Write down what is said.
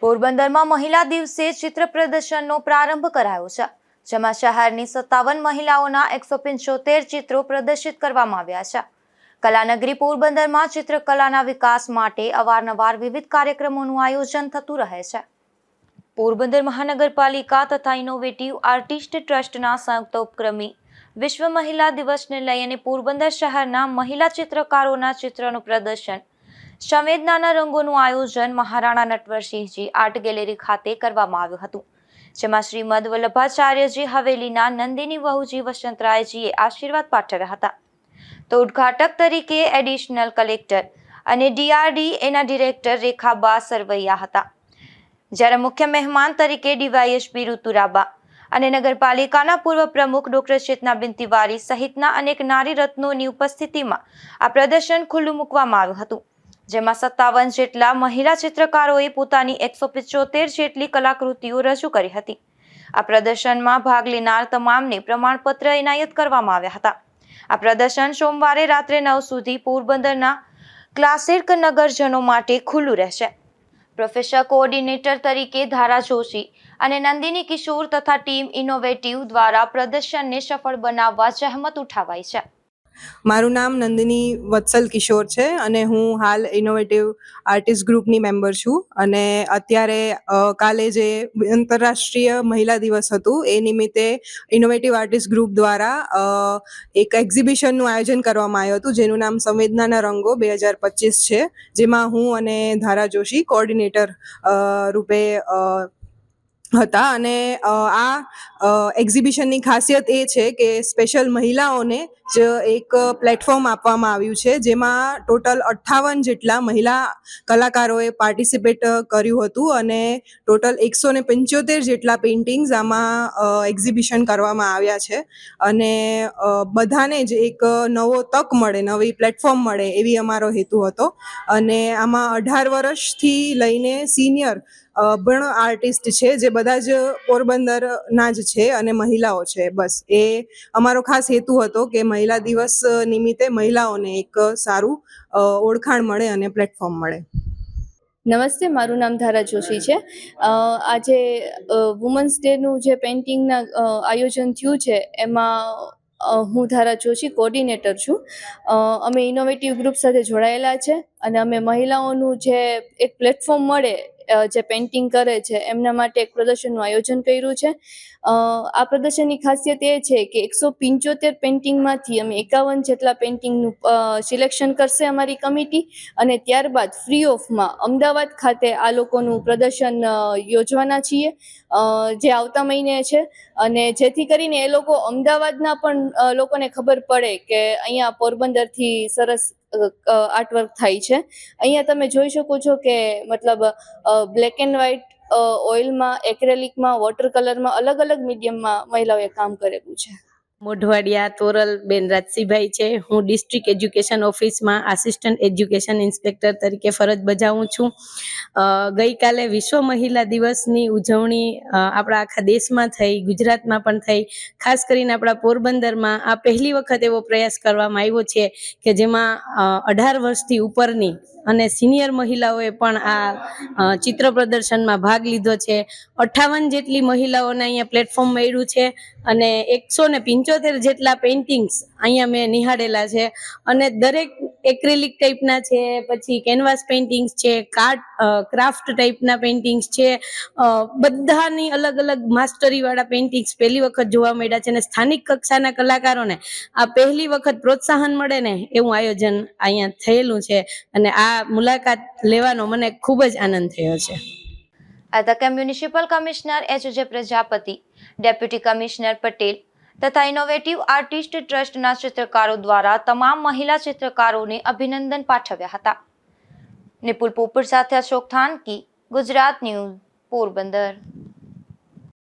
પોરબંદરમાં મહિલા દિવસે ચિત્ર પ્રદર્શનનો પ્રારંભ કરાયો છે, જેમાં શહેરની 57 મહિલાઓના 175 ચિત્રો પ્રદર્શિત કરવામાં આવ્યા છે. કલાનગરી પોરબંદરમાં ચિત્રકલાના વિકાસ માટે અવારનવાર વિવિધ કાર્યક્રમોનું આયોજન થતું રહે છે. પોરબંદર મહાનગરપાલિકા તથા ઇનોવેટિવ આર્ટિસ્ટ ટ્રસ્ટના સંયુક્ત ઉપક્રમે વિશ્વ મહિલા દિવસને લઈ અને પોરબંદર શહેરના મહિલા ચિત્રકારોના ચિત્રનું પ્રદર્શન, સંવેદનાના રંગોનું આયોજન મહારાણા નટવરસિંહજી આર્ટ ગેલેરી ખાતે કરવામાં આવ્યું હતું, જેમાં શ્રીમદ વલ્લભાચાર્યજી હવેલીના નંદિની વહુજી વસંતરાયજીએ આશીર્વાદ પાઠવ્યા હતા. તો ઉદ્ઘાટક તરીકે એડિશનલ કલેક્ટર અને DRDAના ડિરેક્ટર રેખાબા સરવૈયા હતા, જ્યારે મુખ્ય મહેમાન તરીકે ડીવાયએસપી ઋતુરાબા અને નગરપાલિકાના પૂર્વ પ્રમુખ ડોક્ટર ચેતનાબેન તિવારી સહિતના અનેક નારી રત્નોની ઉપસ્થિતિમાં આ પ્રદર્શન ખુલ્લું મૂકવામાં આવ્યું હતું, જેમાં 57 જેટલા મહિલા ચિત્રકારોએ પોતાની 175 જેટલી કલાકૃતિઓ રજૂ કરી હતી. આ પ્રદર્શનમાં ભાગ લેનાર તમામને પ્રમાણપત્ર એનાયત કરવામાં આવ્યા હતા. આ પ્રદર્શન સોમવારે રાત્રે 9 સુધી પોરબંદરના ક્લાસિક નગરજનો માટે ખુલ્લું રહેશે. પ્રોફેસર કોઓર્ડિનેટર તરીકે ધારા જોશી અને નંદિની કિશોર તથા ટીમ ઇનોવેટિવ દ્વારા પ્રદર્શનને સફળ બનાવવા જહેમત ઉઠાવાઈ છે. મારું નામ નંદિની વત્સલ કિશોર છે અને હું હાલ ઇનોવેટિવ આર્ટિસ્ટ ગ્રુપની મેમ્બર છું. અને અત્યારે કાલે જે આંતરરાષ્ટ્રીય મહિલા દિવસ હતું એ નિમિત્તે ઇનોવેટિવ આર્ટિસ્ટ ગ્રુપ દ્વારા એક એક્ઝિબિશનનું આયોજન કરવામાં આવ્યું હતું, જેનું નામ સંવેદનાના રંગો 2025 છે, જેમાં હું અને ધારા જોશી કોઓર્ડિનેટર રૂપે હતા. અને આ એક્ઝિબિશનની ખાસિયત એ છે કે સ્પેશિયલ મહિલાઓને જ એક પ્લેટફોર્મ આપવામાં આવ્યું છે, જેમાં ટોટલ 58 જેટલા મહિલા કલાકારોએ પાર્ટિસિપેટ કર્યું હતું અને ટોટલ 175 જેટલા પેઇન્ટિંગ્સ આમાં એક્ઝિબિશન કરવામાં આવ્યા છે. અને બધાને જ એક નવો તક મળે, નવી પ્લેટફોર્મ મળે એવી અમારો હેતુ હતો. અને આમાં 18 વર્ષથી લઈને સિનિયર પણ આર્ટિસ્ટ છે, જે બધા જ પોરબંદરના જ છે અને મહિલાઓ છે. બસ એ અમારો ખાસ હેતુ હતો કે મહિલા દિવસ નિમિત્તે મહિલાઓને એક સારું ઓળખાણ મળે અને પ્લેટફોર્મ મળે. નમસ્તે, મારું નામ ધારા જોશી છે. આજે વુમન્સ ડેનું જે પેઇન્ટિંગના આયોજન થયું છે એમાં હું ધારા જોશી કોઓર્ડિનેટર છું. અમે ઇનોવેટિવ ગ્રુપ સાથે જોડાયેલા છે અને અમે મહિલાઓનું જે એક પ્લેટફોર્મ મળે જે પેઇન્ટિંગ કરે છે એમના માટે એક પ્રદર્શનનું આયોજન કર્યું છે. આ પ્રદર્શનની ખાસિયત એ છે કે 175 પેઇન્ટિંગમાંથી અમે 51 જેટલા પેઇન્ટિંગનું સિલેક્શન કરશે અમારી કમિટી, અને ત્યારબાદ ફ્રી ઓફમાં અમદાવાદ ખાતે આ લોકોનું પ્રદર્શન યોજવાના છીએ, જે આવતા મહિને છે. અને જેથી કરીને એ લોકો અમદાવાદના પણ લોકોને ખબર પડે કે અહીંયા પોરબંદરથી સરસ આર્ટવર્ક થાય છે. અહીંયા તમે જોઈ શકો છો કે મતલબ બ્લેક એન્ડ વ્હાઇટ, ઓઇલમાં, એક્રેલિકમાં, વોટર કલરમાં, અલગ અલગ મીડિયમમાં મહિલાઓએ કામ કરેલું છે. મોઢવાડિયા તોરલ બેન રાજસીભાઈ છે. હું ડિસ્ટ્રિક્ટ એજ્યુકેશન ઓફિસમાં આસિસ્ટન્ટ એજ્યુકેશન ઇન્સ્પેક્ટર તરીકે ફરજ બજાવું છું. ગઈકાલે વિશ્વ મહિલા દિવસની ઉજવણી આપણા આખા દેશમાં થઈ, ગુજરાતમાં પણ થઈ. ખાસ કરીને આપણા પોરબંદરમાં આ પહેલી વખત એવો પ્રયાસ કરવામાં આવ્યો છે કે જેમાં 18 વર્ષથી ઉપરની અને સિનિયર મહિલાઓએ પણ આ ચિત્ર પ્રદર્શનમાં ભાગ લીધો છે. 58 જેટલી મહિલાઓને અહીંયા પ્લેટફોર્મ મળ્યું છે અને 175 જેટલા પેઇન્ટિંગ્સ અહીંયા મેં નિહાળેલા છે. અને દરેક એક્રેલિક ટાઈપના છે, પછી કેનવાસ પેઇન્ટિંગ્સ છે, ક્રાફ્ટ ટાઈપના પેઇન્ટિંગ્સ છે, બધાની અલગ અલગ માસ્ટરીવાળા પેઇન્ટિંગ્સ પહેલી વખત જોવા મળ્યા છે. અને સ્થાનિક કક્ષાના કલાકારોને આ પહેલી વખત પ્રોત્સાહન મળે ને એવું આયોજન અહીંયા થયેલું છે અને આ મુલાકાત લેવાનો મને ખૂબ જ આનંદ થયો છે. આ તકે municipal commissioner HJ Prajapati, deputy commissioner Patel તથા ઇનોવેટિવ આર્ટિસ્ટ ટ્રસ્ટના ચિત્રકારો દ્વારા તમામ મહિલા ચિત્રકારોને અભિનંદન પાઠવ્યા હતા. નિપુલ પોપટ સાથે અશોક થાનકી, ગુજરાત ન્યૂઝ, પોરબંદર.